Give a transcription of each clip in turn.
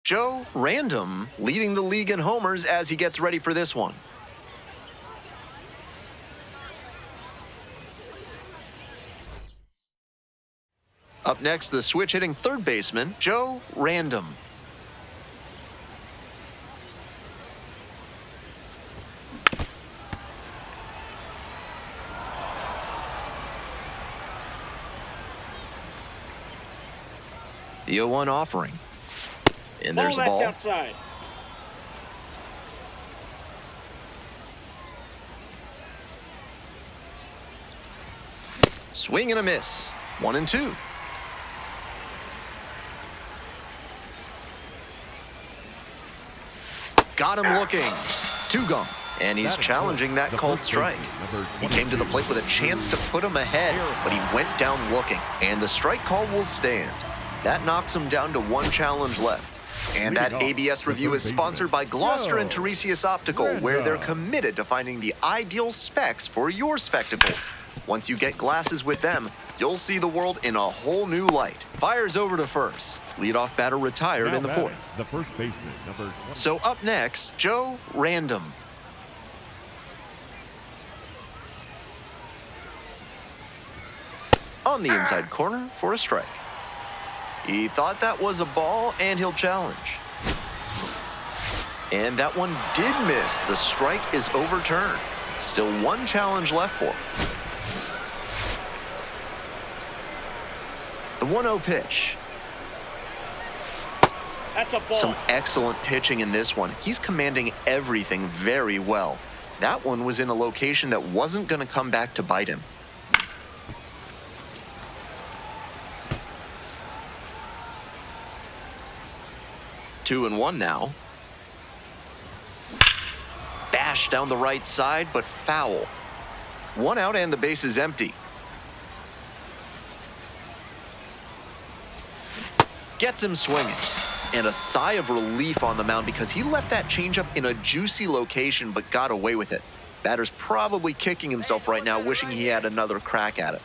Joe Random leading the league in homers as he gets ready for this one. Up next, the switch-hitting third baseman, Joe Random. The 0-1 offering. And there's a ball. Outside. Swing and a miss. 1-2. Got him looking. 2 gone. And he's challenging that called strike. He came to the plate with a chance to put him ahead, but he went down looking. And the strike call will stand. That knocks him down to 1 challenge left. And that ABS review is sponsored by Gloucester and Tiresias Optical, where they're committed to finding the ideal specs for your spectacles. Once you get glasses with them, you'll see the world in a whole new light. Fires over to first. Leadoff batter retired in the 4th. The first baseman, number 20. So up next, Joe Random. On the inside corner for a strike. He thought that was a ball, and he'll challenge. And that one did miss. The strike is overturned. Still 1 challenge left for him. The 1-0 pitch. That's a ball. Some excellent pitching in this one. He's commanding everything very well. That one was in a location that wasn't going to come back to bite him. Two and one now. Bash down the right side, but foul. 1 out and the base is empty. Gets him swinging. And a sigh of relief on the mound because he left that changeup in a juicy location but got away with it. Batter's probably kicking himself right now, wishing he had another crack at it.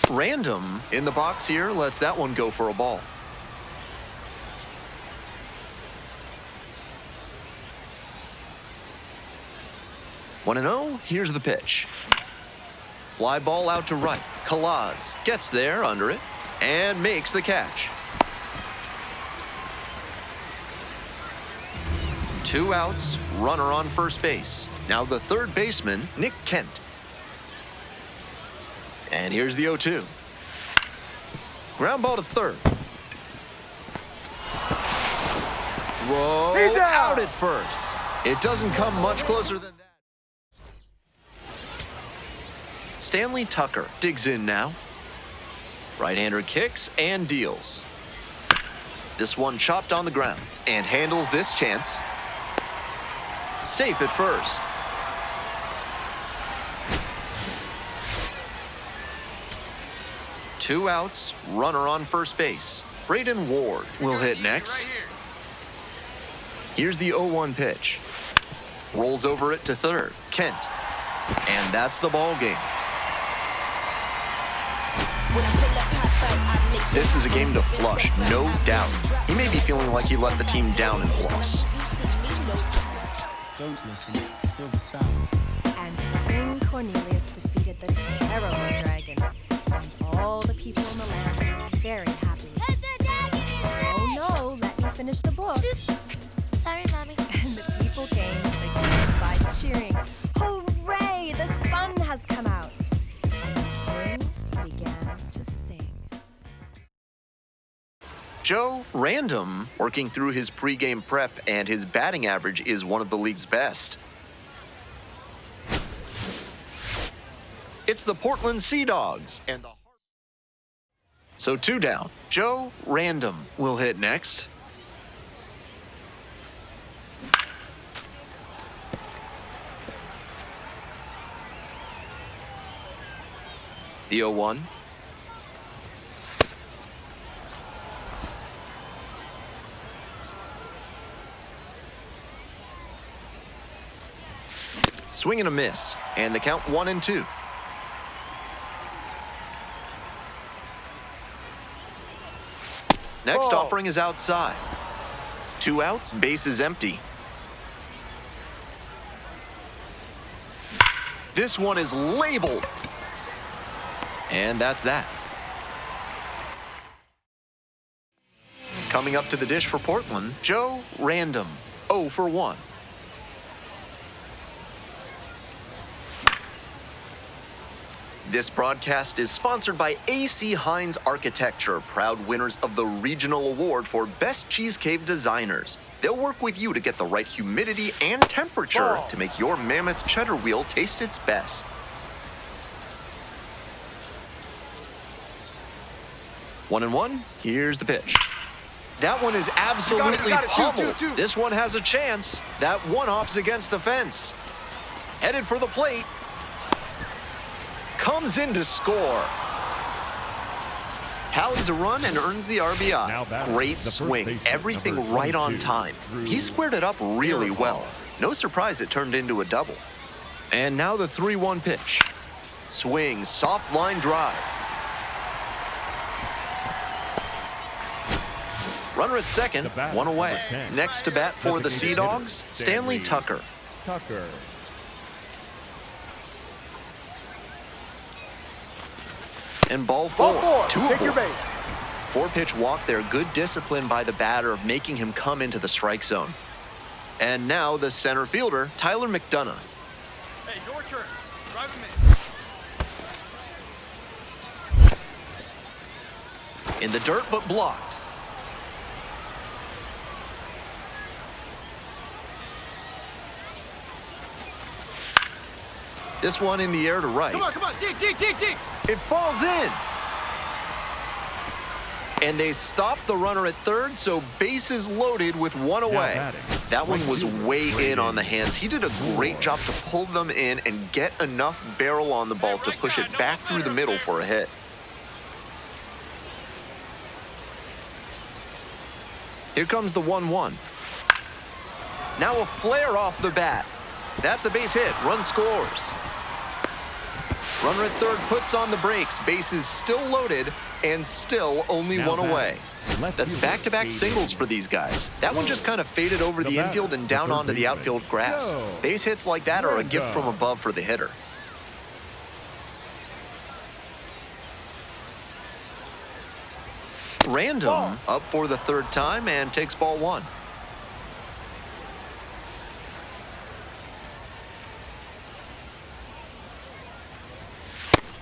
Random in the box here lets that one go for a ball. One and 0, here's the pitch. Fly ball out to right. Kalaz gets there under it and makes the catch. 2 outs, runner on first base. Now the third baseman, Nick Kent. And here's the 0-2. Ground ball to third. Throw out at first. It doesn't come much closer than that. Stanley Tucker digs in now. Right-hander kicks and deals. This one chopped on the ground and handles this chance. Safe at first. Two outs, runner on first base. Braden Ward will hit next. Here's the 0-1 pitch. Rolls over it to third. Kent. And that's the ball game. This is a game to flush, no doubt. He may be feeling like he let the team down in the loss. Those listening, feel the sound. And King Cornelius defeated the terrible dragon. And all the people in the land were very happy. Oh no, let me finish the book. Sorry, Mommy. And the people came to the king's side cheering. Hooray, the sun has come out. And the king began to sing. Joe Random working through his pregame prep, and his batting average is one of the league's best. It's the Portland Sea Dogs and the So 2 down. Joe Random will hit next. The 0-1. Swing and a miss, and the count 1-2. Next offering is outside. 2 outs, base is empty. This one is labeled. And that's that. Coming up to the dish for Portland, Joe Random, 0 for 1. This broadcast is sponsored by A.C. Hines Architecture, proud winners of the Regional Award for Best Cheese Cave Designers. They'll work with you to get the right humidity and temperature to make your mammoth cheddar wheel taste its best. One and one, here's the pitch. That one is absolutely pummeled. This one has a chance. That one hops against the fence. Headed for the plate. Comes in to score. Tallies a run and earns the RBI. Great swing, everything right on time. He squared it up really well. No surprise it turned into a double. And now the 3-1 pitch. Swing, soft line drive. Runner at second, 1 away. Next to bat for the Sea Dogs, Stanley Tucker. And ball 4, 2 aboard. 4-pitch walk there, good discipline by the batter, making him come into the strike zone. And now the center fielder, Tyler McDonough. Hey, your turn. Drive him in. In the dirt, but blocked. This one in the air to right. Come on, dig. It falls in. And they stop the runner at third, so bases loaded with 1 away. That one was way in on the hands. He did a great job to pull them in and get enough barrel on the ball to push it back through the middle for a hit. Here comes the 1-1. Now a flare off the bat. That's a base hit. Run scores. Runner at third puts on the brakes. Bases still loaded and still only 1 away. That's back-to-back singles for these guys. That one just kind of faded over the infield and down onto the outfield grass. Base hits like that are a gift from above for the hitter. Random up for the 3rd time and takes ball 1.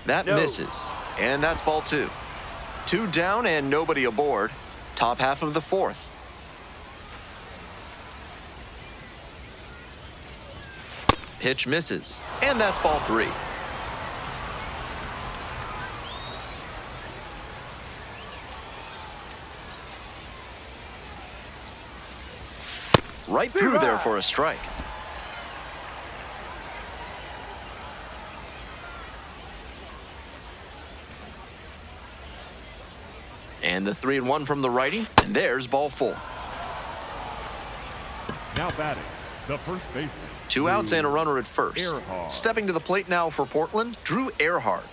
That misses, and that's ball 2. 2 down and nobody aboard. Top half of the 4th. Pitch misses, and that's ball 3. Right through there for a strike. And the 3-1 from the righty, and there's ball 4. Now batting, the first baseman. 2 outs and a runner at first. Earhart. Stepping to the plate now for Portland, Drew Earhart.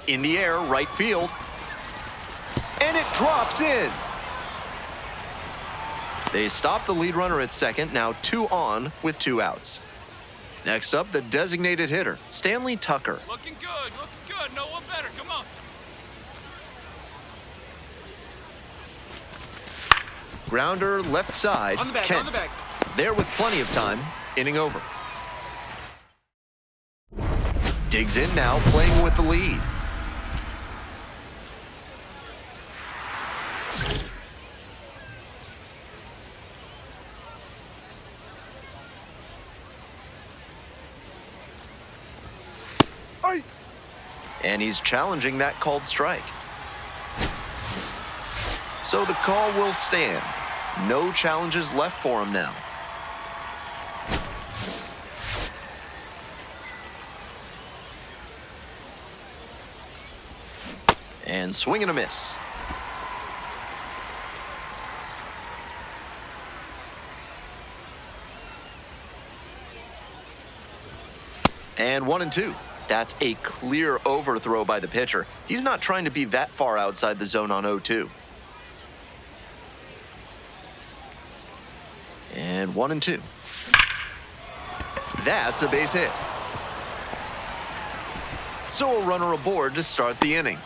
In the air, right field. And it drops in. They stop the lead runner at second, now 2 on with 2 outs. Next up, the designated hitter, Stanley Tucker. Looking good. No one better. Come on. Grounder left side, On the back, Kent. on the back. There with plenty of time, inning over. Digs in now, playing with the lead. And he's challenging that called strike. So the call will stand. No challenges left for him now. And swing and a miss. And 1-2. That's a clear overthrow by the pitcher. He's not trying to be that far outside the zone on 0-2. And 1-2. That's a base hit. So a runner aboard to start the inning.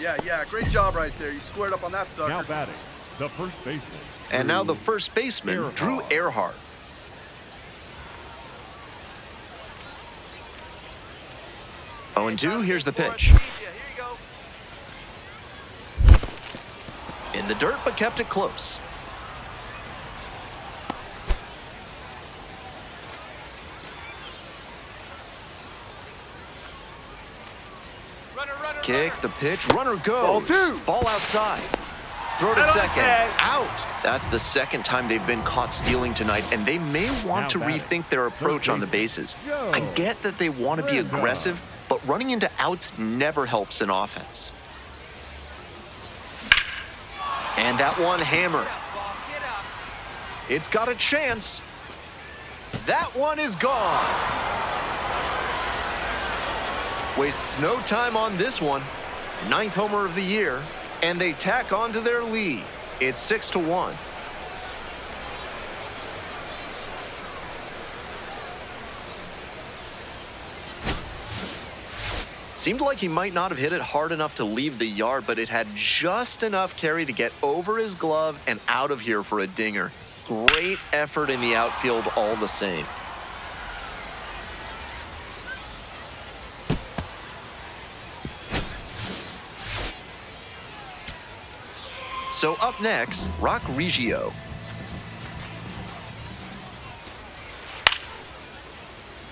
Yeah, great job right there. You squared up on that sucker. Now batting, the first baseman. And now the first baseman, Drew Earhart. Oh, and 2, here's the pitch. Here you go. In the dirt, but kept it close. Kick, the pitch, runner goes. Ball outside. Throw to second. Out. That's the second time they've been caught stealing tonight, and they may want to rethink their approach on the bases. I get that they want to be aggressive, but running into outs never helps in offense. And that one hammered. It's got a chance. That one is gone. Wastes no time on this one. 9th homer of the year, and they tack on to their lead. It's 6-1. Seemed like he might not have hit it hard enough to leave the yard, but it had just enough carry to get over his glove and out of here for a dinger. Great effort in the outfield all the same. So up next, Rock Reggio.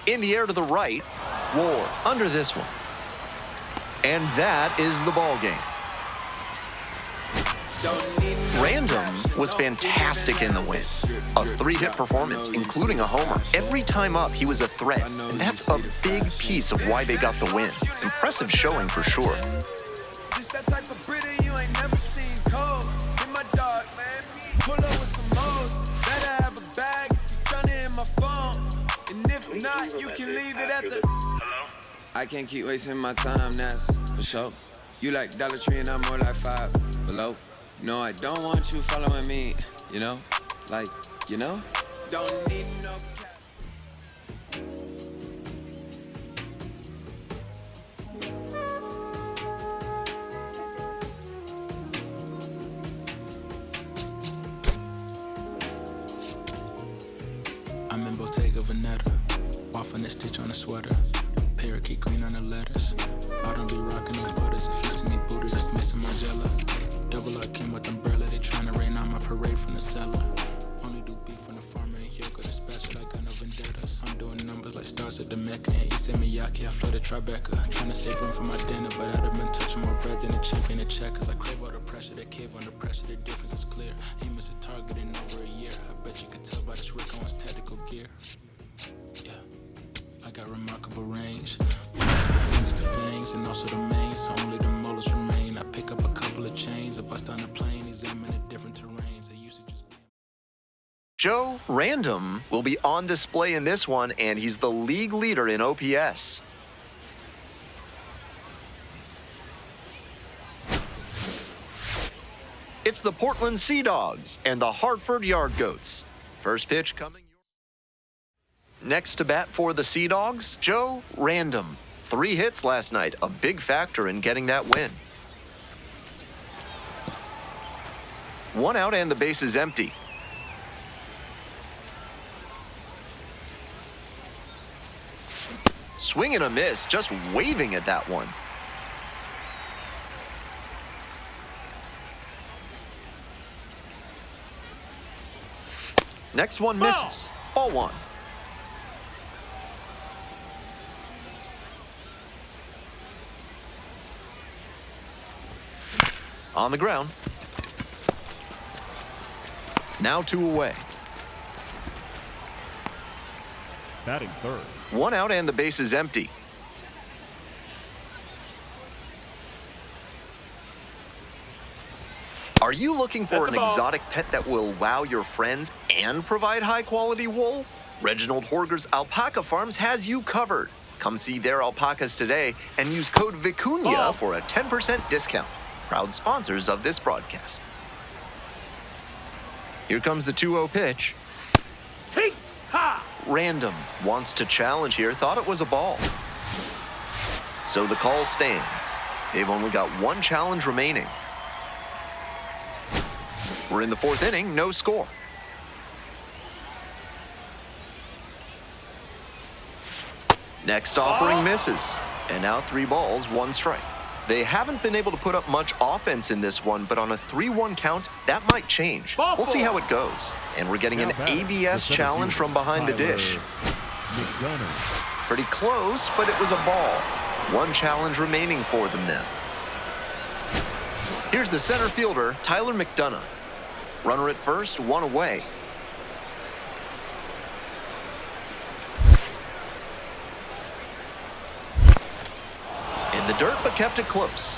In the air to the right, Ward under this one. And that is the ball game. Random was fantastic in the win. A 3-hit performance, including a homer. Every time up, he was a threat. And that's a big piece of why they got the win. Impressive showing for sure. Just that type of Brita you ain't never seen cold. In my dog, man. Pull up with some hoes. Better have a bag if you tryna hit my phone. And if not, you can leave it at the. I can't keep wasting my time, that's for sure. You like Dollar Tree and I'm more like Five Below. No, I don't want you following me, you know? Like, you know? Don't need no cap. I'm in Bottega Veneta, waffling a stitch on a sweater, parakeet green on the letters. I don't be rocking no butters. If you see me booted, just Mason Margiela. Double up came with umbrella, they tryna rain on my parade from the cellar. Only do beef from the farmer and yoga, the special like got no vendettas. I'm doing numbers like stars at the Mecca, and Issa Miyake, I flooded Tribeca. Tryna save room for my dinner, but I'd have been touching more bread than a champion at checkers. I crave all the pressure, they cave under pressure, the difference is clear. Aim is a target in over a year. I bet you could tell by this Rick Owens tactical gear. Yeah, I got remarkable range. Fingers to fangs, and also the main, so only the molars remain. I pick up a couple of chains, I bust on the plane, examine different terrains. I used to just be. Joe Random will be on display in this one, and he's the league leader in OPS. It's the Portland Sea Dogs and the Hartford Yard Goats. First pitch coming. Next to bat for the Sea Dogs, Joe Random. 3 hits last night, a big factor in getting that win. 1 out and the base is empty. Swing and a miss, just waving at that one. Next one misses. Ball 1. On the ground. Now 2 away. Batting third. 1 out and the base is empty. Are you looking for an exotic pet that will wow your friends and provide high-quality wool? Reginald Horger's Alpaca Farms has you covered. Come see their alpacas today and use code VICUNIA for a 10% discount. Proud sponsors of this broadcast. Here comes the 2-0 pitch. Random wants to challenge here, thought it was a ball. So the call stands. They've only got one challenge remaining. We're in the 4th inning, no score. Next offering misses, and now 3 balls, 1 strike. They haven't been able to put up much offense in this one, but on a 3-1 count, that might change. We'll see how it goes. And we're getting an ABS challenge from behind the dish. Pretty close, but it was a ball. 1 challenge remaining for them now. Here's the center fielder, Tyler McDonough. Runner at first, 1 away. In the dirt, but kept it close.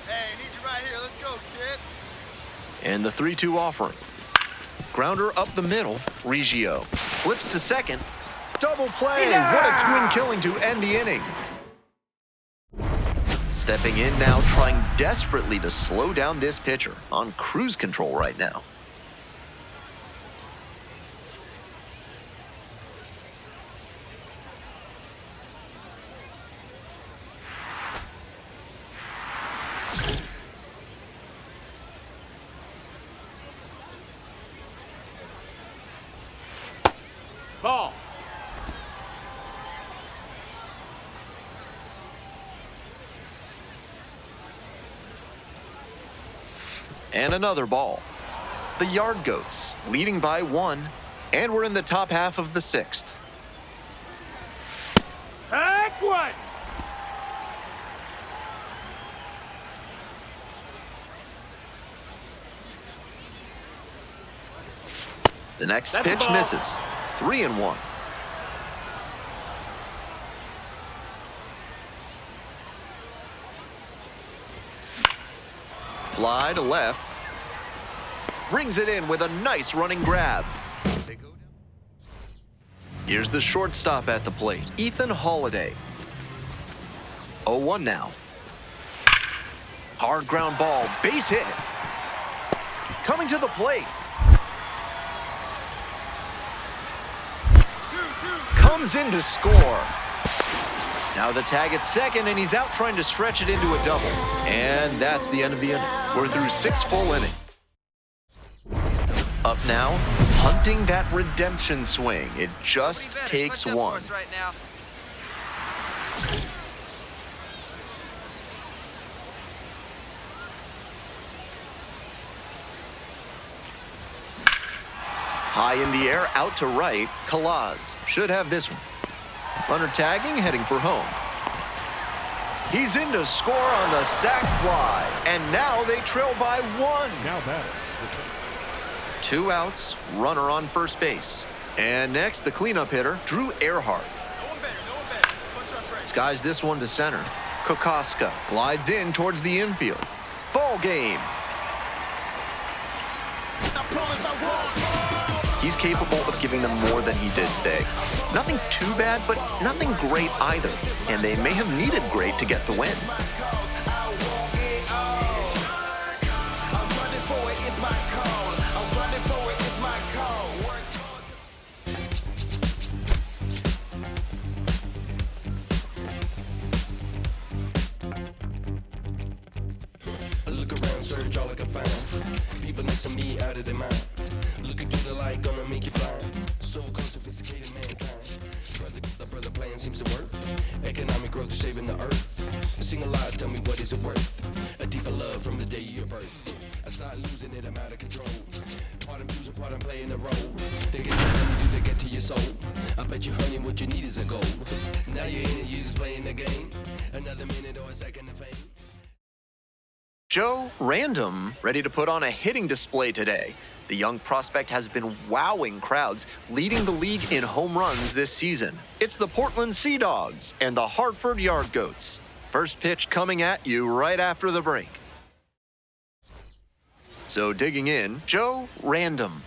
Hey, need you right here. Let's go, kid. And the 3-2 offering. Grounder up the middle. Reggio flips to second. Double play. What a twin killing to end the inning. Stepping in now, trying desperately to slow down this pitcher. On cruise control right now. Ball. And another ball. The Yard Goats leading by 1, and we're in the top half of the 6th. Heck what? The next pitch misses. 3-1. Fly to left. Brings it in with a nice running grab. Here's the shortstop at the plate, Ethan Holiday. 0-1 now. Hard ground ball, base hit. Coming to the plate. Comes in to score. Now the tag at second, and he's out trying to stretch it into a double. And that's the end of the inning. We're through 6 full innings. Up now, hunting that redemption swing. It just takes 1. Right now. High in the air, out to right. Kalaz should have this one. Runner tagging, heading for home. He's in to score on the sac fly. And now they trail by 1. Now batting. 2 outs, runner on first base. And next, the cleanup hitter, Drew Earhart. No one better. Punch on break. Skies this one to center. Kokoska glides in towards the infield. Ball game. He's capable of giving them more than he did today. Nothing too bad, but nothing great either. And they may have needed great to get the win. Look around, search all I can find. People next to me out of their mind. Looking through the light, gonna make you blind. So called sophisticated mankind. Brother plan seems to work. Economic growth is saving the earth. Sing aloud, tell me what is it worth? A deeper love from the day of your birth. I start losing it, I'm out of control. Part I'm choosing, part I'm playing a role. They get to they get to your soul. I bet you, honey, what you need is a goal. Now you're in it, you're just playing the game. Another minute or a second of fame. Joe Random ready to put on a hitting display today. The young prospect has been wowing crowds, leading the league in home runs this season. It's the Portland Sea Dogs and the Hartford Yard Goats. First pitch coming at you right after the break. So digging in, Joe Random.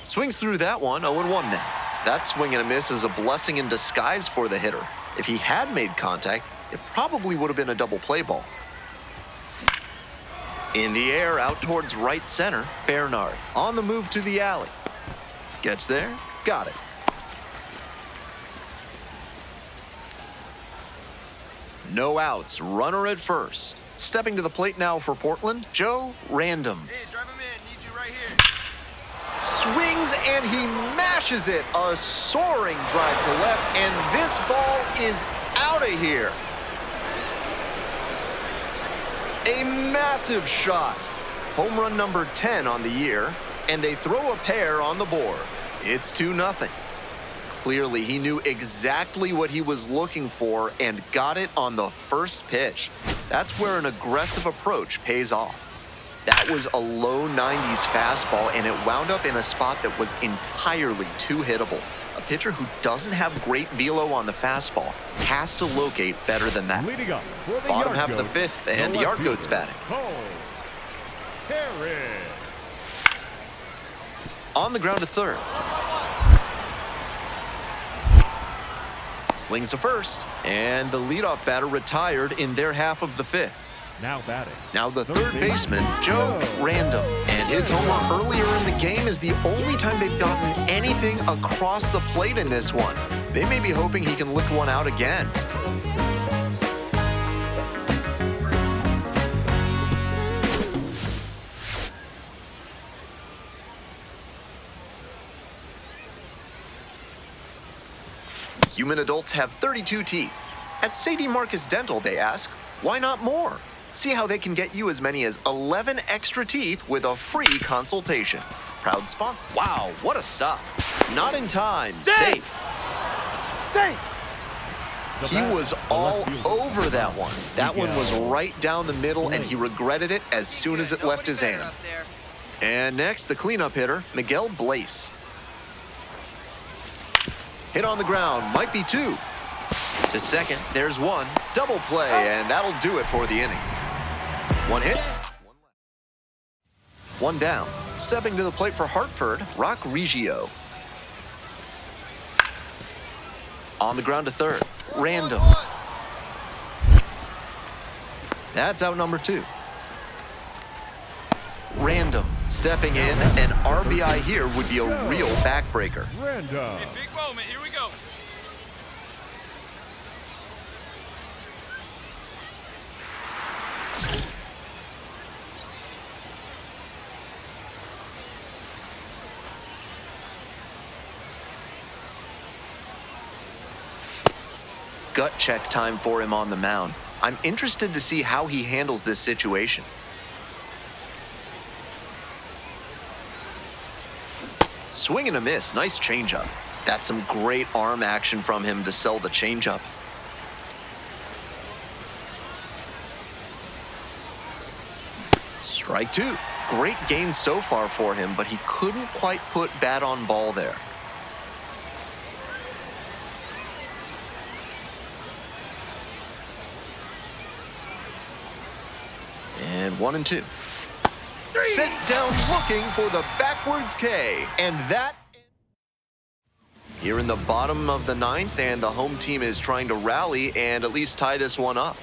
Swings through that one, 0-1 now. That swing and a miss is a blessing in disguise for the hitter. If he had made contact, it probably would have been a double play ball. In the air, out towards right center, Bernard on the move to the alley. Gets there, got it. No outs, runner at first. Stepping to the plate now for Portland, Joe Random. Hey, drive him in. Need you right here. Swings and he mashes it. A soaring drive to left, and this ball is out of here. A massive shot. Home run number 10 on the year, and they throw a pair on the board. It's 2-0. Clearly, he knew exactly what he was looking for and got it on the first pitch. That's where an aggressive approach pays off. That was a low 90s fastball, and it wound up in a spot that was entirely too hittable. A pitcher who doesn't have great velo on the fastball has to locate better than that. Leading up for the Bottom Yard half of the Goats, fifth, and the Yard Goats batting. On the ground to third. Slings to first, and the leadoff batter retired in their half of the fifth. Now batting. Now the third baseman, Joe Random. And his home run earlier in the game is the only time they've gotten anything across the plate in this one. They may be hoping he can lift one out again. Human adults have 32 teeth. At Sadie Marcus Dental, they ask, why not more? See how they can get you as many as 11 extra teeth with a free consultation. Proud sponsor. Wow, what a stop. Not in time. Safe. He was all over that one. That one was right down the middle, and he regretted it as soon as it left his hand. And next, the cleanup hitter, Miguel Blaze. Hit on the ground, might be two. To second, there's one. Double play, and that'll do it for the inning. One hit, one down. Stepping to the plate for Hartford, Rock Reggio. On the ground to third, Random. That's out number 2. Random stepping in, an RBI here would be a real backbreaker. Random. Big moment, here we go. Gut check time for him on the mound. I'm interested to see how he handles this situation. Swing and a miss, nice changeup. That's some great arm action from him to sell the changeup. Strike 2. Great gain so far for him, but he couldn't quite put bat on ball there. And 1-2. Sit down looking for the backwards K. And that... Here in the bottom of the 9th, and the home team is trying to rally and at least tie this one up.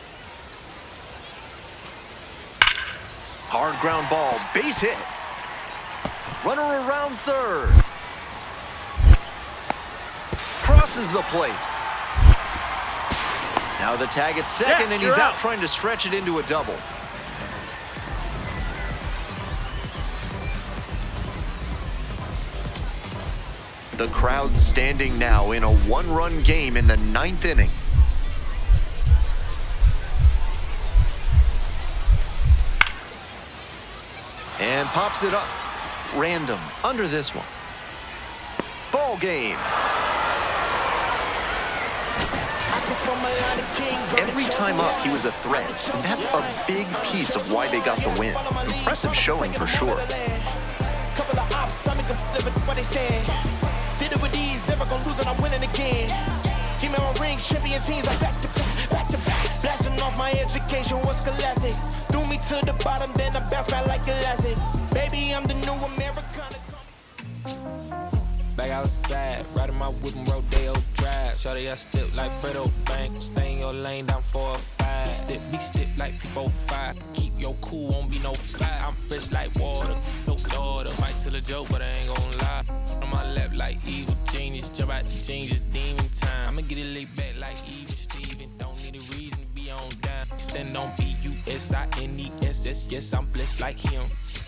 Hard ground ball, base hit. Runner around third. Crosses the plate. Now the tag at second, and he's out trying to stretch it into a double. The crowd standing now in a one-run game in the 9th inning. And pops it up. Random under this one. Ball game. At the Every time up, he was a threat, and that's a big piece of why they got the win. Impressive showing for sure. Couple of ops, I make them live it for they stand. Did it with ease, never gonna lose and I'm winning again. Give me my ring, champion teams, I'm back to back, back to back. Blasting off my education was scholastic. Threw me to the bottom, then I bounced back like elastic. Baby, I'm the new Americana. Back outside, riding my whip and Rodeo Drive. Shorty, I step like Fredo Bank. Stay in your lane down 4 or 5. Big step like 4-5. Keep your cool, won't be no fire. I'm fresh like water, no daughter. Might tell a joke, but I ain't gon' lie. On my lap like evil genius. Jump out the jeans, it's demon time. I'ma get it laid back like even Steven. Don't need a reason to be on down. Stand on B-U-S-I-N-E-S-S. Yes, I'm blessed like him.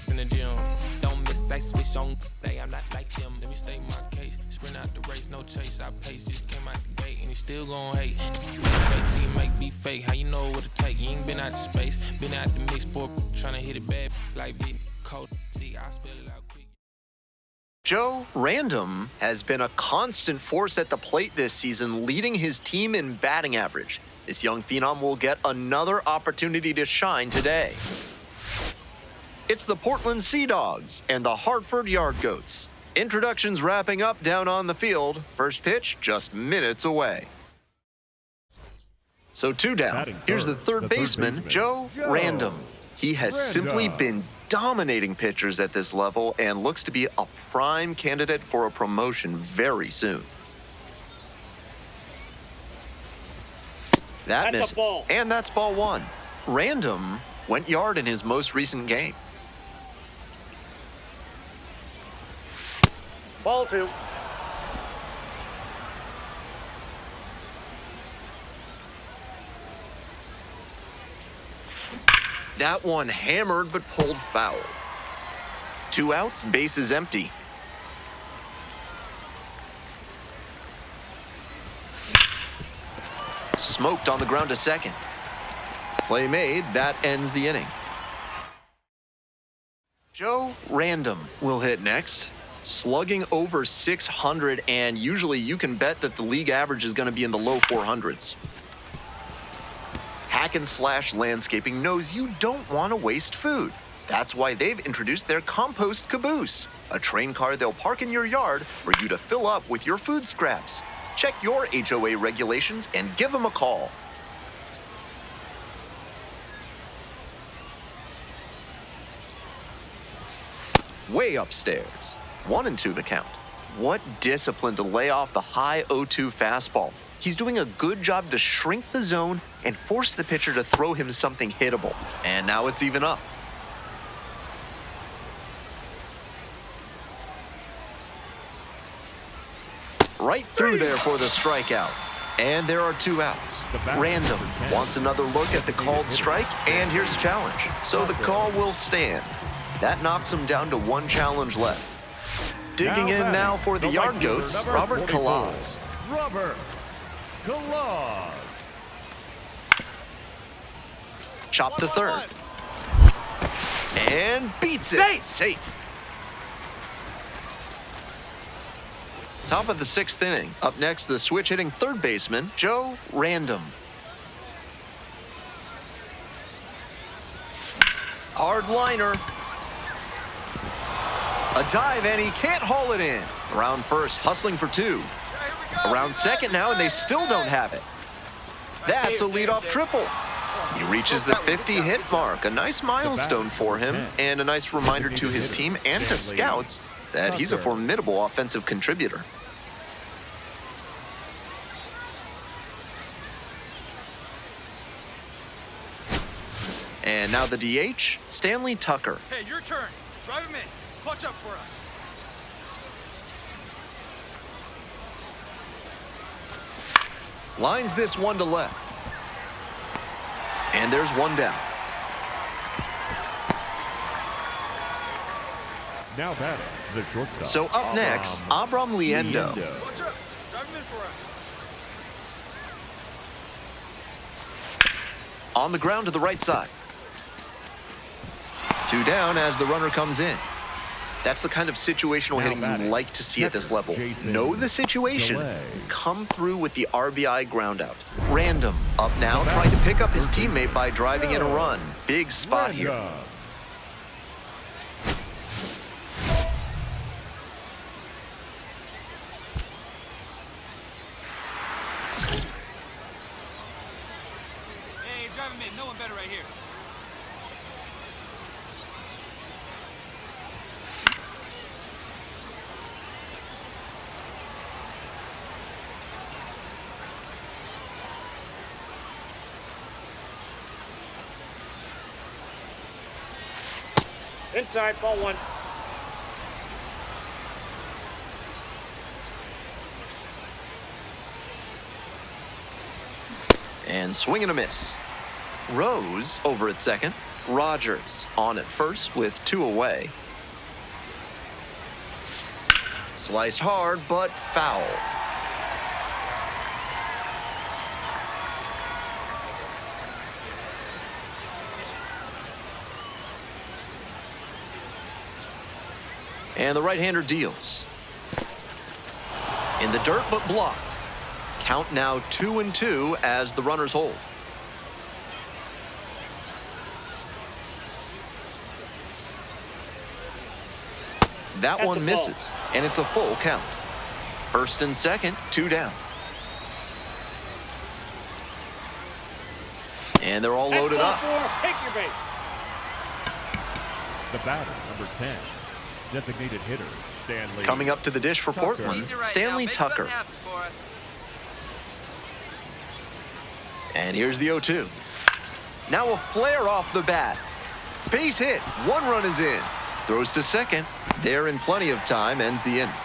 In the gym, don't miss, I switch on. I'm not like them. Let me state my case. Sprint out the race, no chase. I pace, just came out the gate, and he still gon' hate. Fake team make me fake. How you know what it take? You ain't been out the space, been out the mix for trying to hit it bad like big cold. See, I spill it out quick. Joe Random has been a constant force at the plate this season, leading his team in batting average. This young phenom will get another opportunity to shine today. It's the Portland Sea Dogs and the Hartford Yard Goats. Introductions wrapping up down on the field. First pitch just minutes away. So 2 down. Here's the third baseman, Joe Random. He has simply been dominating pitchers at this level and looks to be a prime candidate for a promotion very soon. That misses. And that's ball 1. Random went yard in his most recent game. Ball 2. That one hammered but pulled foul. 2 outs, base is empty. Smoked on the ground to second. Play made, that ends the inning. Joe Random will hit next. Slugging over 600, and usually you can bet that the league average is going to be in the low 400s. Hack and Slash Landscaping knows you don't want to waste food. That's why they've introduced their Compost Caboose, a train car they'll park in your yard for you to fill up with your food scraps. Check your HOA regulations and give them a call. Way upstairs. 1-2 the count. What discipline to lay off the high 0-2 fastball. He's doing a good job to shrink the zone and force the pitcher to throw him something hittable. And now it's even up. Right through there for the strikeout. And there are 2 outs. Random wants another look at the called strike, and here's a challenge. So the call will stand. That knocks him down to 1 challenge left. Digging in now for the Yard Goats, Robert Kalaz. Robert Kalaz. Chop to third. And beats it. Safe. Top of the 6th inning. Up next, the switch-hitting third baseman, Joe Random. Hard liner. A dive, and he can't haul it in. Around first, hustling for 2. Around second now, and they still don't have it. That's a leadoff triple. He reaches the 50-hit mark, a nice milestone for him, and a nice reminder to his team and to scouts that he's a formidable offensive contributor. And now the DH, Stanley Tucker. Hey, your turn. Drive him in. Clutch up for us. Lines this one to left. And there's 1 down. Now batting, the shortstop. So up next, Abram Liendo. Clutch up. Drive him in for us. On the ground to the right side. 2 down as the runner comes in. That's the kind of situational hitting you like to see at this level. Know the situation, come through with the RBI groundout. Random, up now, trying to pick up his teammate by driving in a run. Big spot here. Hey, driving mid, no one better right here. Inside, ball one. And swing and a miss. Rose over at second. Rogers on at first with 2 away. Sliced hard, but foul. And the right-hander deals. In the dirt, but blocked. Count now 2-2 as the runners hold. That one misses, and it's a full count. First and second, 2 down. And they're all loaded up. Take your base. The batter, number 10. Designated hitter, Stanley. Coming up to the dish for Portland, Stanley Tucker. And here's the 0-2. Now a flare off the bat. Base hit, 1 run is in. Throws to second. There in plenty of time, ends the inning.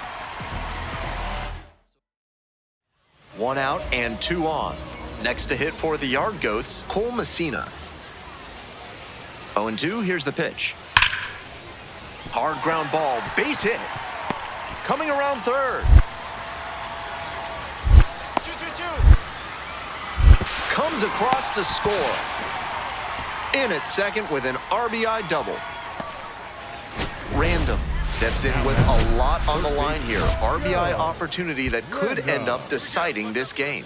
1 out and 2 on. Next to hit for the Yard Goats, Cole Messina. 0-2, here's the pitch. Hard ground ball, base hit. Coming around third. Comes across to score. In at second with an RBI double. Random steps in with a lot on the line here. RBI opportunity that could end up deciding this game.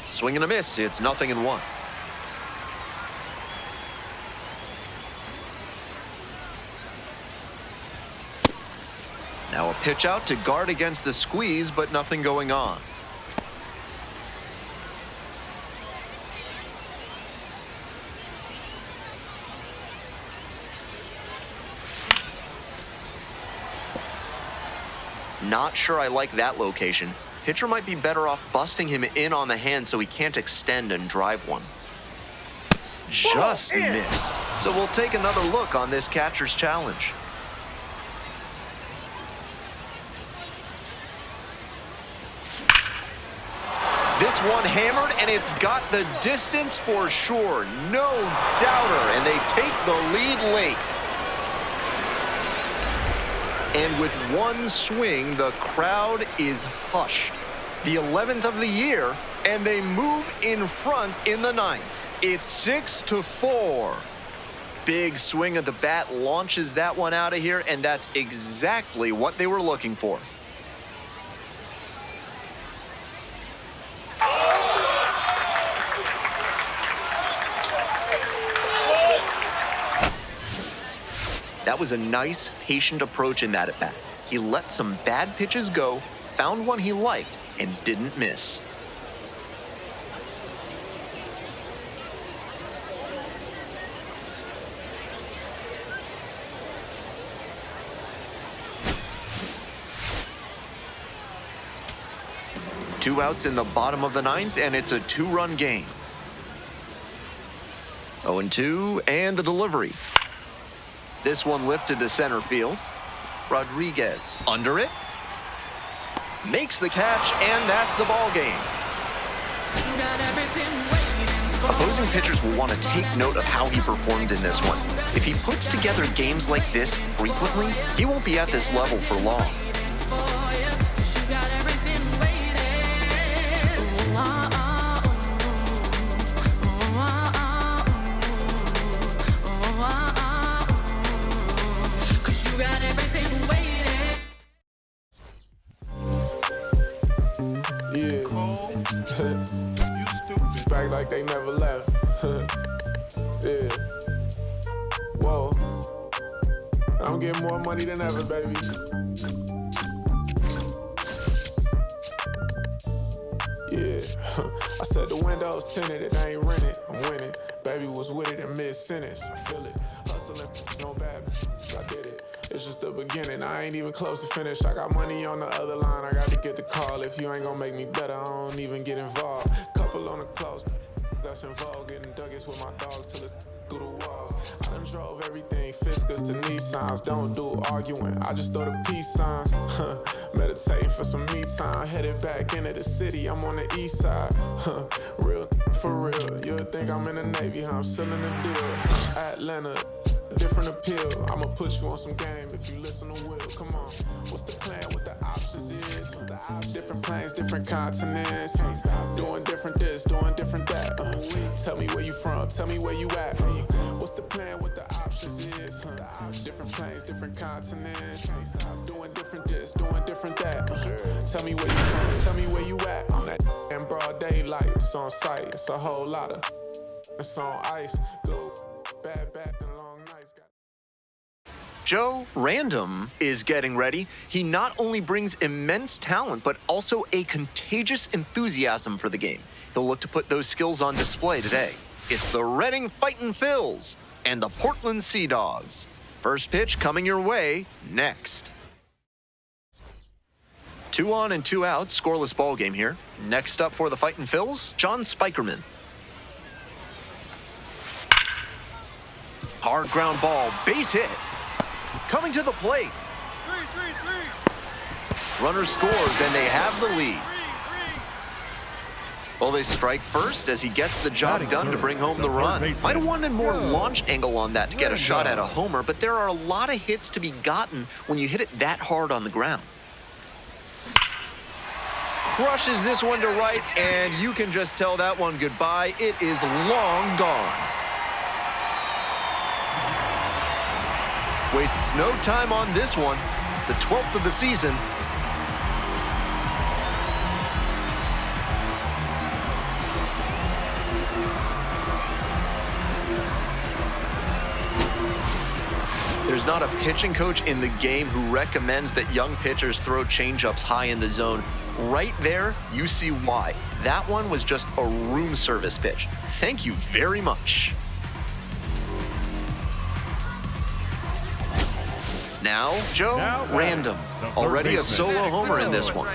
Swing and a miss. It's 0-1. Now a pitch out to guard against the squeeze, but nothing going on. Not sure I like that location. Pitcher might be better off busting him in on the hand so he can't extend and drive one. Just missed. So we'll take another look on this catcher's challenge. This one hammered, and it's got the distance for sure. No doubter, and they take the lead late. And with one swing, the crowd is hushed. The 11th of the year, and they move in front in the 9th. It's 6-4. Big swing of the bat launches that one out of here, and that's exactly what they were looking for. That was a nice, patient approach in that at-bat. He let some bad pitches go, found one he liked, and didn't miss. Two outs in the bottom of the 9th, and it's a 2-run game. 0-2, and the delivery. This one lifted to center field. Rodriguez under it. Makes the catch, and that's the ball game. Opposing pitchers will want to take note of how he performed in this one. If he puts together games like this frequently, he won't be at this level for long. You stupid. Back like they never left. Yeah. Whoa. I'm getting more money than ever, baby. Yeah. I said the window's tinted, it ain't rented. I'm winning. Baby was with it in mid-sentence. I feel it. Hustling, no bad. I did it. It's just the beginning. I ain't even close to finish. I got money on the other line. I got to get the call. If you ain't gonna make me better, I don't even get involved. Couple on the close. That's involved. Getting duggies with my dogs till it's through the walls. I done drove everything, Fiskars to Nissans. Don't do arguing, I just throw the peace signs. Meditating for some me time. Headed back into the city, I'm on the east side. Real for real, you'll think I'm in the Navy, I'm still in the deal. Atlanta, different appeal. I'ma put you on some game if you listen to Will. Come on, what's the plan? What the options is? What's the options? Different planes, different continents. Doing different this, doing different that. Tell me where you from, tell me where you at. What's the plan? What the options is? Different planes, different continents. Doing different this, doing different that. Tell me where you from, tell me where you at. On that in broad daylight, it's on sight. It's a whole lot of, it's on ice. Go bad, and long nights. Joe Random is getting ready. He not only brings immense talent, but also a contagious enthusiasm for the game. He'll look to put those skills on display today. It's the Reading Fightin' Phils and the Portland Sea Dogs. First pitch coming your way next. 2 on and 2 out, scoreless ball game here. Next up for the Fightin' Phils, John Spikerman. Hard ground ball, base hit. Coming to the plate. Runner scores, and they have the lead. Well, they strike first as he gets the job done to bring home the run. Might have wanted more launch angle on that to get a shot at a homer, but there are a lot of hits to be gotten when you hit it that hard on the ground. Crushes this one to right, and you can just tell that one goodbye. It is long gone. Wastes no time on this one, the 12th of the season. There's not a pitching coach in the game who recommends that young pitchers throw changeups high in the zone. Right there, you see why. That one was just a room service pitch. Thank you very much. Now, Joe Random, already a solo homer in this one.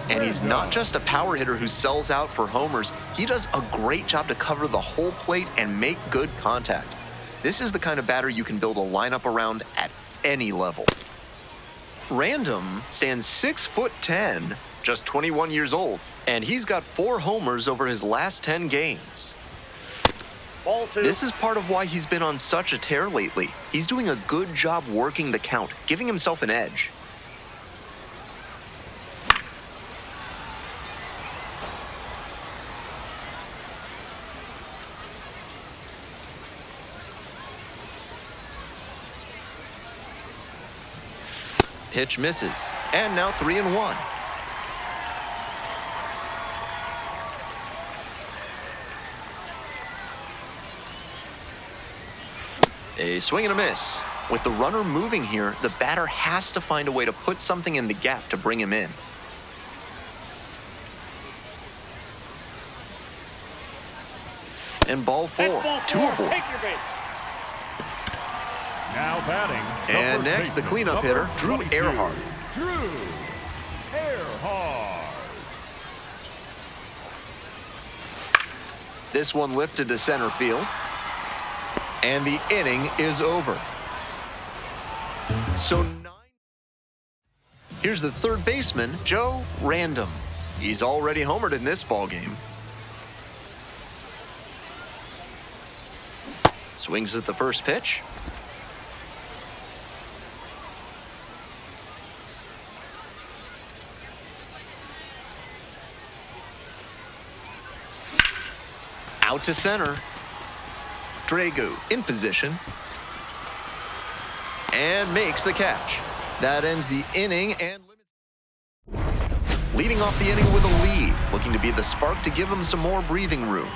And he's not just a power hitter who sells out for homers. He does a great job to cover the whole plate and make good contact. This is the kind of batter you can build a lineup around at any level. Random stands 6'10", just 21 years old, and he's got 4 homers over his last 10 games. This is part of why he's been on such a tear lately. He's doing a good job working the count, giving himself an edge. Pitch misses, and now 3-1. A swing and a miss. With the runner moving here, the batter has to find a way to put something in the gap to bring him in. And ball 4, 2-able. Now batting. And next, the cleanup hitter, Drew Earhart. Drew Earhart. This one lifted to center field. And the inning is over. So 9. Here's the third baseman, Joe Random. He's already homered in this ballgame. Swings at the first pitch. Out to center. Drago in position. And makes the catch. That ends the inning and leading off the inning with a lead, looking to be the spark to give him some more breathing room.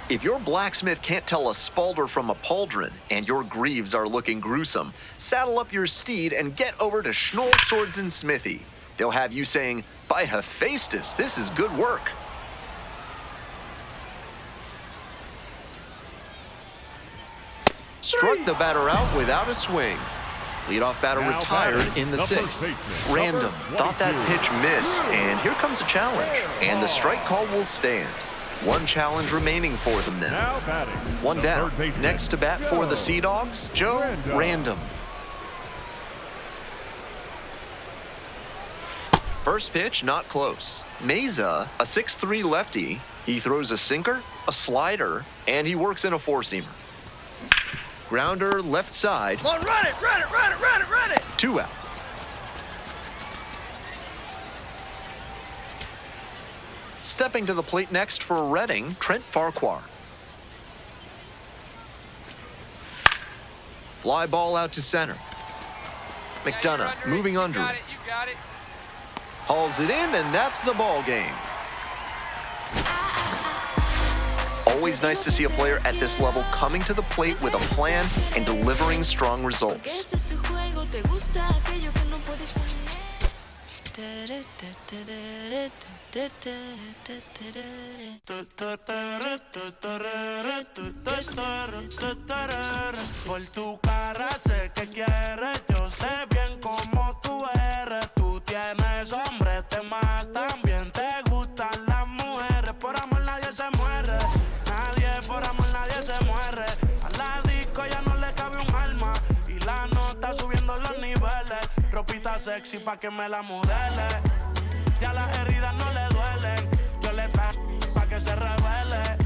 If your blacksmith can't tell a Spalder from a pauldron and your greaves are looking gruesome, saddle up your steed and get over to Schnoll Swords and Smithy. They'll have you saying, "By Hephaestus, this is good work." Struck the batter out without a swing. Leadoff batter Now retired batting, in the the sixth. first baseman, Random number thought that 22. pitch missed, and here comes a challenge. And the strike call will stand. One challenge remaining for them now. Now batting. One the down. third baseman, Next to bat for the Joe Sea Dogs, Joe Random. First pitch, not close. Meza, a 6'3" lefty. He throws a sinker, a slider, and he works in a four-seamer. Grounder left side. Come on, run it, run it, run it, run it, run it. 2 out. Stepping to the plate next for Reading, Trent Farquhar. Fly ball out to center. McDonough moving under it. You got it. Hauls it in, and that's the ball game. Always nice to see a player at this level coming to the plate with a plan and delivering strong results. Por tu cara sé que quieres, yo sé bien cómo tú eres. Tú tienes hombre, te más también te gustan las mujeres. Por amor nadie se muere, nadie por amor nadie se muere. A la disco ya no le cabe un alma y la nota subiendo los niveles. Ropita sexy pa' que me la modele. Ya las heridas no le duelen, yo le traigo pa' que se revele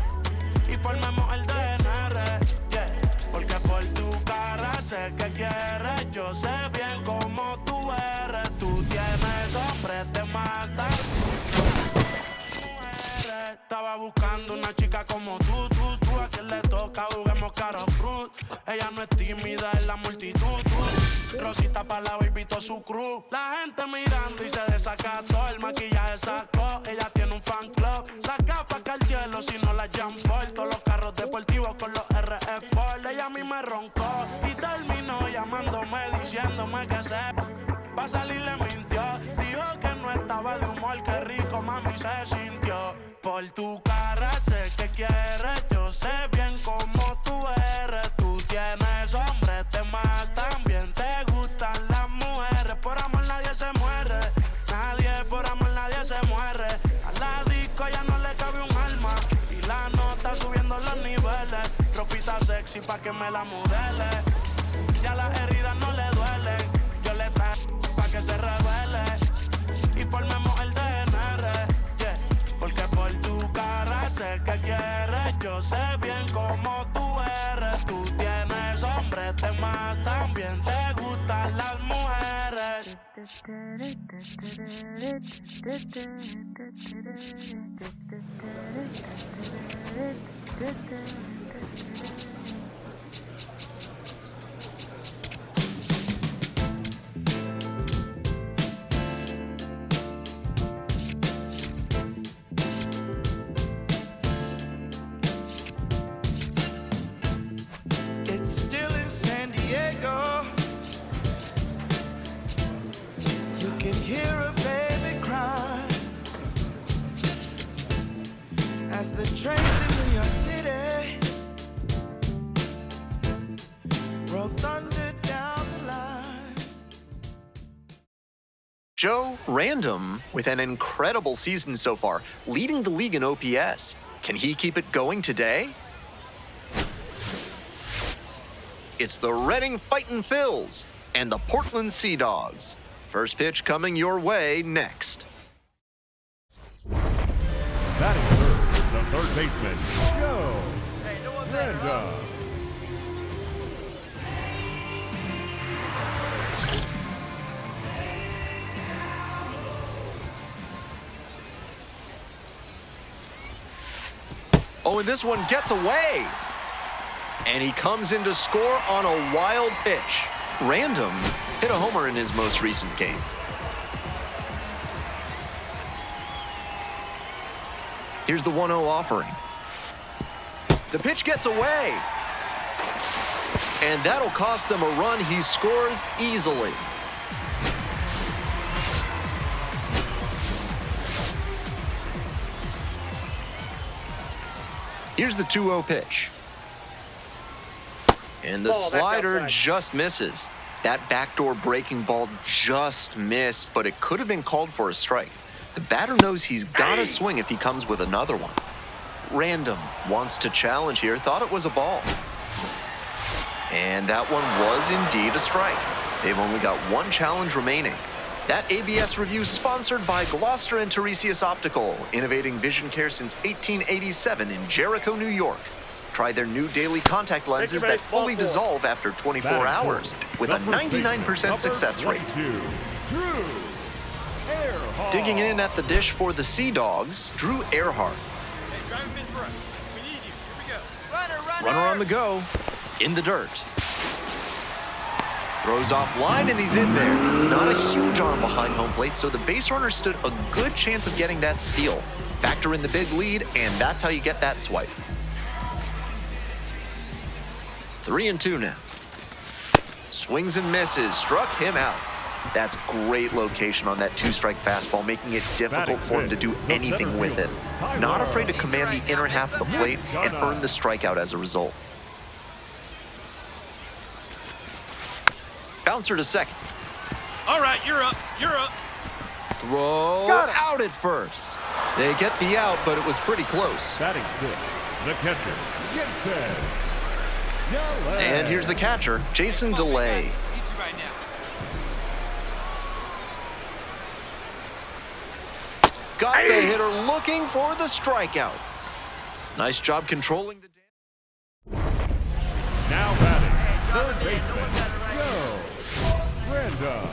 y formemos el DNR, yeah. Porque por tu cara sé que quieres, yo sé bien cómo tú eres. Tú tienes hombre, te matan. Mujeres, estaba buscando una chica como tú. A quien le toca, juguemos caro cruz. Ella no es tímida en la multitud. Rosita pa' la baby, todo su crew. La gente mirando y se desacató. El maquillaje sacó, ella tiene un fan club. Las gafas Cartier, si no las Jean Paul. Todos los carros deportivos con los RS Sport. Ella a mí me roncó y terminó llamándome, diciéndome que se pa' salir le mintió. Dijo que no estaba de humor, que rico mami se sintió. Por tu cara sé que quieres, yo sé bien cómo tú eres. Tú tienes hombre, te más también te gustan las mujeres. Por amor nadie se muere, nadie por amor nadie se muere. A la disco ya no le cabe un alma y la nota subiendo los niveles. Ropita sexy pa' que me la modele. Ya las heridas no le duelen, yo le traigo pa' que se revele y formemos el DNR, yeah. Porque por tu cara sé que quieres, yo sé bien cómo tú eres. Tú tienes hombre, te más también te gustan las mujeres. Joe Random with an incredible season so far, leading the league in OPS. Can he keep it going today? It's the Reading Fightin' Phils and the Portland Sea Dogs. First pitch coming your way next. Batting third, the third baseman, Joe Random. Oh, and this one gets away. And he comes in to score on a wild pitch. Random hit a homer in his most recent game. Here's the 1-0 offering. The pitch gets away. And that'll cost them a run. He scores easily. Here's the 2-0 pitch. And the slider just misses. That backdoor breaking ball just missed, but it could have been called for a strike. The batter knows he's got to swing if he comes with another one. Random wants to challenge here, thought it was a ball. And that one was indeed a strike. They've only got one challenge remaining. That ABS review sponsored by Gloucester and Tiresias Optical, innovating vision care since 1887 in Jericho, New York. Try their new daily contact lenses that fully dissolve after 24 hours with a 99% success rate. Digging in at the dish for the Sea Dogs, Drew Earhart. Hey, drive him in for us. We need you. Here we go. Runner on the go, in the dirt. Throws off line and he's in there. Not a huge arm behind home plate, so the base runner stood a good chance of getting that steal. Factor in the big lead, and that's how you get that swipe. 3-2 now. Swings and misses, struck him out. That's great location on that 2-strike fastball, making it difficult for him to do anything with it. Not afraid to command the inner half of the plate and earn the strikeout as a result. Bouncer to second. All right, you're up. You're up. Throw out at first. They get the out, but it was pretty close. Batting fifth, the catcher, Gibson. And here's the catcher, Jason DeLay. Need you right now. Got the hitter looking for the strikeout. Nice job controlling the damage. Now batting, third baseman, Joe Random.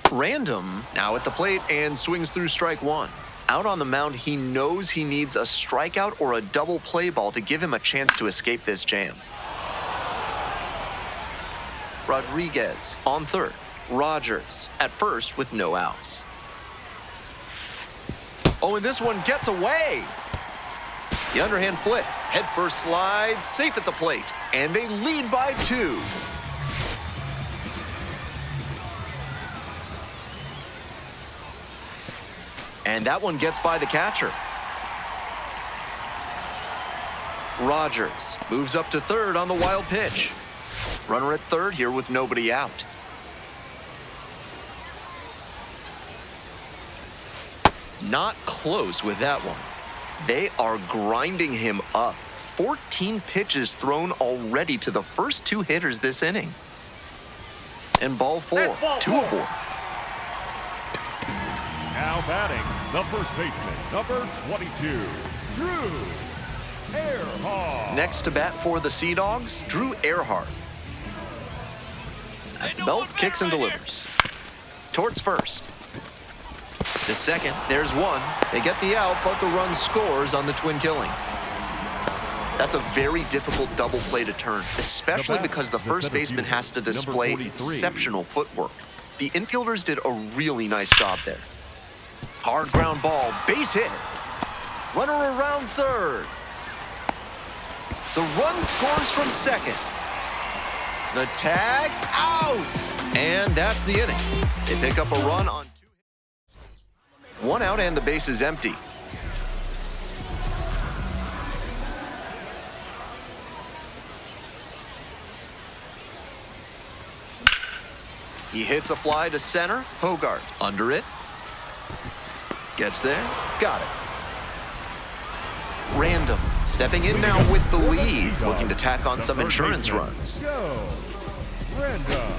Random now at the plate and swings through strike one. Out on the mound, he knows he needs a strikeout or a double play ball to give him a chance to escape this jam. Rodriguez on third. Rogers at first with no outs. Oh, and this one gets away. The underhand flip, head first slide, safe at the plate, and they lead by 2. And that one gets by the catcher. Rogers moves up to third on the wild pitch. Runner at third here with nobody out. Not close with that one. They are grinding him up. 14 pitches thrown already to the first 2 hitters this inning. And ball 4, 2 aboard. Now batting, the first baseman, number 22, Drew Earhart. Next to bat for the Sea Dogs, Drew Earhart. Belt kicks and delivers. Towards first. To second, there's one. They get the out, but the run scores on the twin killing. That's a very difficult double play to turn, especially because the first baseman has to display exceptional footwork. The infielders did a really nice job there. Hard ground ball, base hit. Runner around third. The run scores from second. The tag out. And that's the inning. They pick up a run on 2 hits. 1 out and the base is empty. He hits a fly to center. Hogart under it. Gets there. Got it. Random stepping in now with the lead, looking to tack on some insurance runs. Go, Random.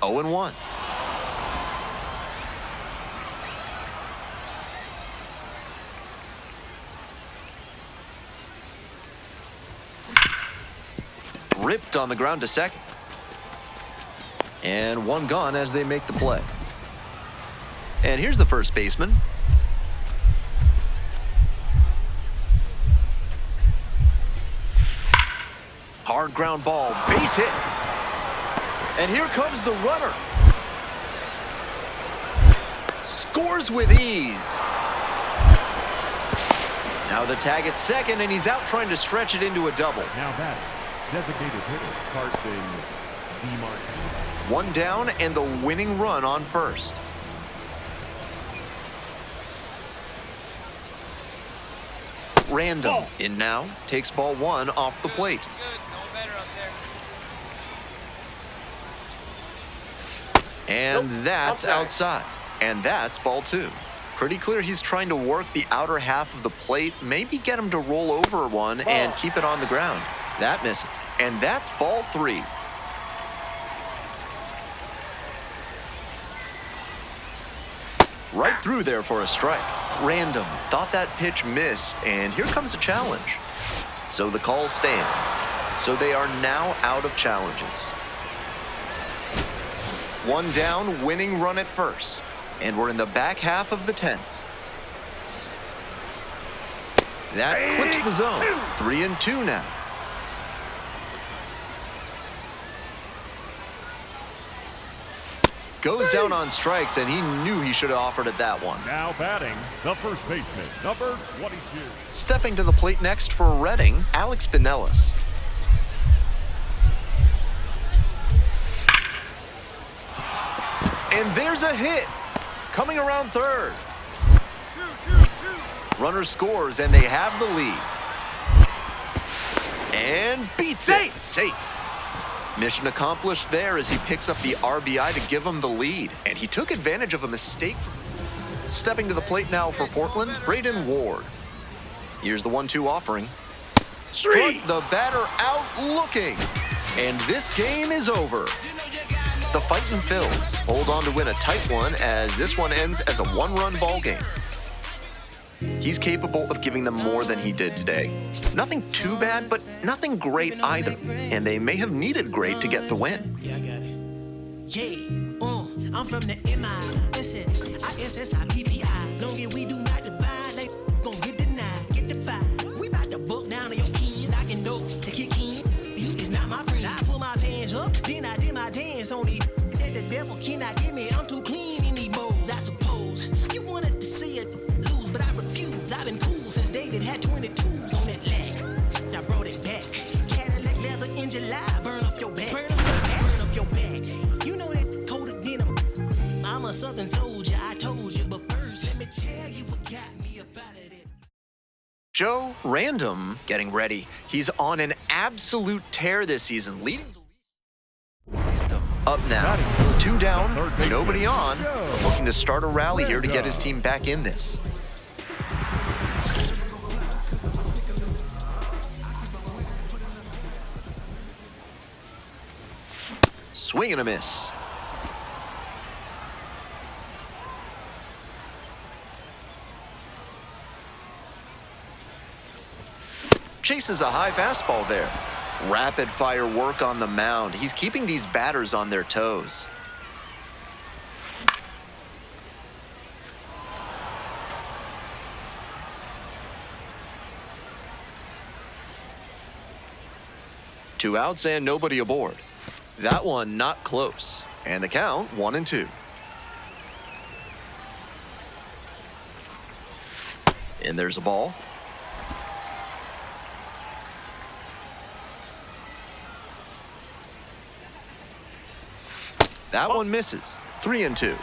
0-1. Ripped on the ground to second. And one gone as they make the play. And here's the first baseman. Hard ground ball, base hit. And here comes the runner. Scores with ease. Now the tag at second, and he's out trying to stretch it into a double. Now batting, designated hitter Carson DeMarco. One down and the winning run on first. Random in now, takes ball one off the plate. And that's outside. And that's ball two. Pretty clear he's trying to work the outer half of the plate, maybe get him to roll over one and keep it on the ground. That misses. And that's ball three. Right through there for a strike. Random. Thought that pitch missed, and here comes a challenge. So the call stands. So they are now out of challenges. One down, winning run at first. And we're in the back half of the 10th. That clips the zone. 3-2 now. Goes down on strikes, and he knew he should have offered it that one. Now batting, the first baseman, number 22. Stepping to the plate next for Reading, Alex Pinellas. And there's a hit. Coming around third. Runner scores, and they have the lead. And beats it. Safe. Mission accomplished there as he picks up the RBI to give him the lead. And he took advantage of a mistake. Stepping to the plate now for Portland, Braden Ward. Here's the 1-2 offering. Struck the batter out looking. And this game is over. The Fightin' Phils hold on to win a tight one as this one ends as a one-run ball game. He's capable of giving them more than he did today. Nothing too bad, but nothing great either. And they may have needed great to get the win. Yeah, I got it. Yeah, I'm from the MISS-ISS-IPPI. Long as we do not divide, they gon' get denied. Get defied. We bout to book down to your kin. I can know the kick in. You is not my friend. I pull my pants up, then I did my dance on these. Said the devil cannot get me. I'm too clean in these bowls, I suppose. You wanted to see it lose, but I refuse. I've been cool since David had 22s on that leg. I brought it back. Cadillac leather in July. Burn up your back. Burn up your back. Burn up your back. You know that colder denim. I'm a Southern soldier, I told you. But first, let me tell you what got me up out of it. Joe Random getting ready. He's on an absolute tear this season, leading the league. Random up now. 2 down, nobody on. Looking to start a rally here to get his team back in this. Swing and a miss. Chases a high fastball there. Rapid fire work on the mound. He's keeping these batters on their toes. Two outs and nobody aboard. That one not close. And the count 1-2. And there's a ball. That one misses. 3-2.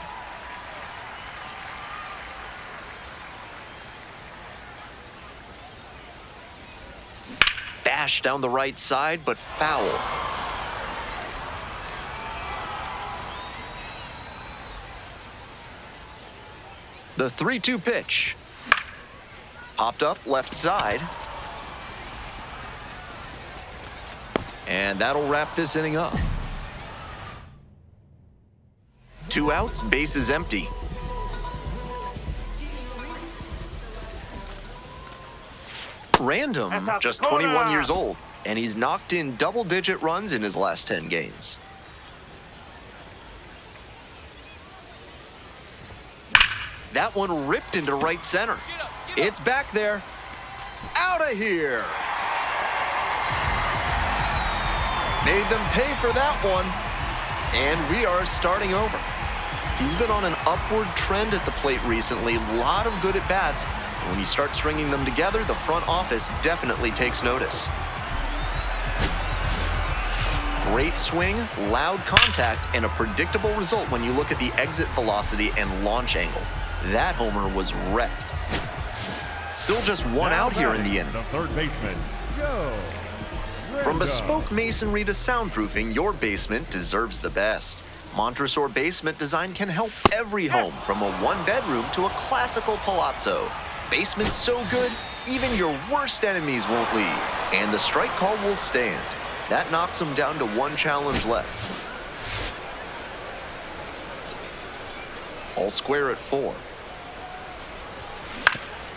Bash down the right side, but foul. The 3-2 pitch. Popped up left side. And that'll wrap this inning up. 2 outs, bases empty. Random, just 21 years old, and he's knocked in double-digit runs in his last 10 games. That one ripped into right center. It's back there. Out of here. Made them pay for that one. And we are starting over. He's been on an upward trend at the plate recently. A lot of good at-bats. When you start stringing them together, the front office definitely takes notice. Great swing, loud contact, and a predictable result when you look at the exit velocity and launch angle. That homer was wrecked. Still just one out here in the inning. The third baseman, Joe. From bespoke masonry to soundproofing, your basement deserves the best. Montresor Basement Design can help every home, from a one-bedroom to a classical palazzo. Basement's so good, even your worst enemies won't leave. And the strike call will stand. That knocks them down to 1 challenge left. All square at 4.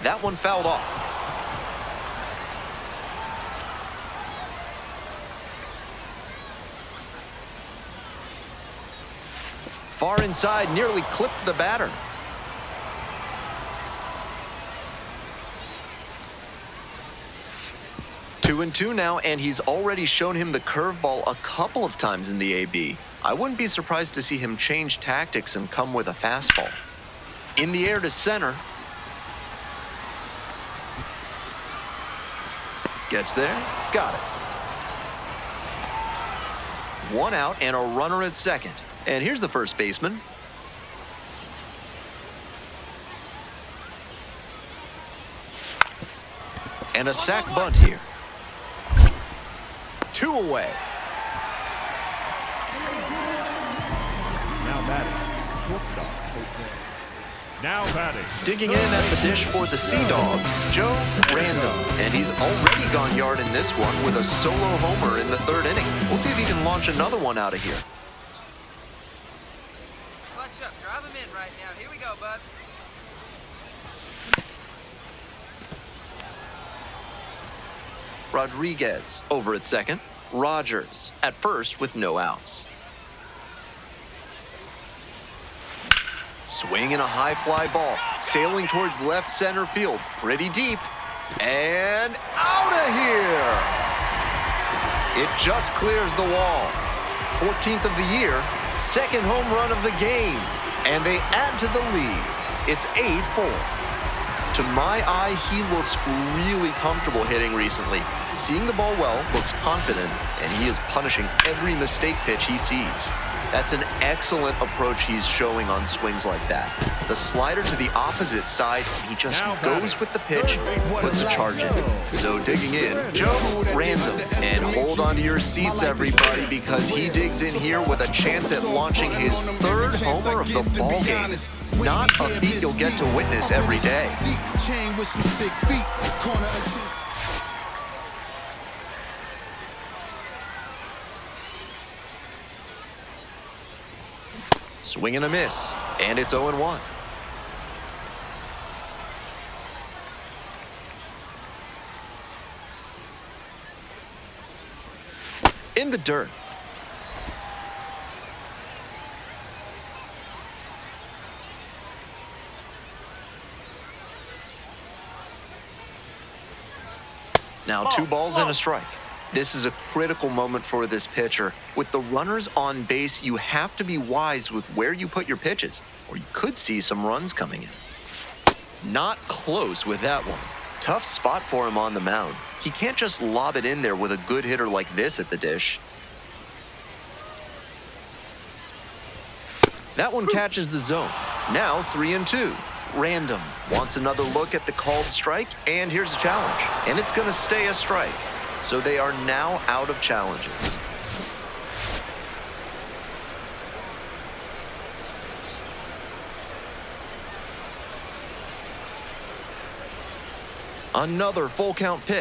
That one fouled off. Far inside, nearly clipped the batter. Two and two now, and he's already shown him the curveball a couple of times in the AB. I wouldn't be surprised to see him change tactics and come with a fastball. In the air to center. Gets there, got it. 1 out and a runner at second. And here's the first baseman. And a sac bunt here. 2 away. Now batting, shortstop, Jose. Now batting. Digging in at the dish for the Sea Dogs, Joe Random. And he's already gone yard in this one with a solo homer in the 3rd inning. We'll see if he can launch another one out of here. Clutch up, drive him in right now. Here we go, bud. Rodriguez over at second. Rogers at first with no outs. Swinging a high fly ball, sailing towards left center field, pretty deep, and out of here. It just clears the wall. 14th of the year, 2nd home run of the game, and they add to the lead. It's 8-4. To my eye, he looks really comfortable hitting recently. Seeing the ball well, looks confident, and he is punishing every mistake pitch he sees. That's an excellent approach he's showing on swings like that. The slider to the opposite side, he just goes with the pitch, puts a charge in. So digging in, Joe Random. And hold on to your seats, everybody, because he digs in here with a chance at launching his 3rd homer of the ball game. Not a feat you'll get to witness every day. Swing and a miss, and it's 0-1. In the dirt. Now 2 balls and a strike. This is a critical moment for this pitcher. With the runners on base, you have to be wise with where you put your pitches, or you could see some runs coming in. Not close with that one. Tough spot for him on the mound. He can't just lob it in there with a good hitter like this at the dish. That one catches the zone. Now 3-2. Random wants another look at the called strike, and here's a challenge. And it's going to stay a strike. So they are now out of challenges. Another full count pitch.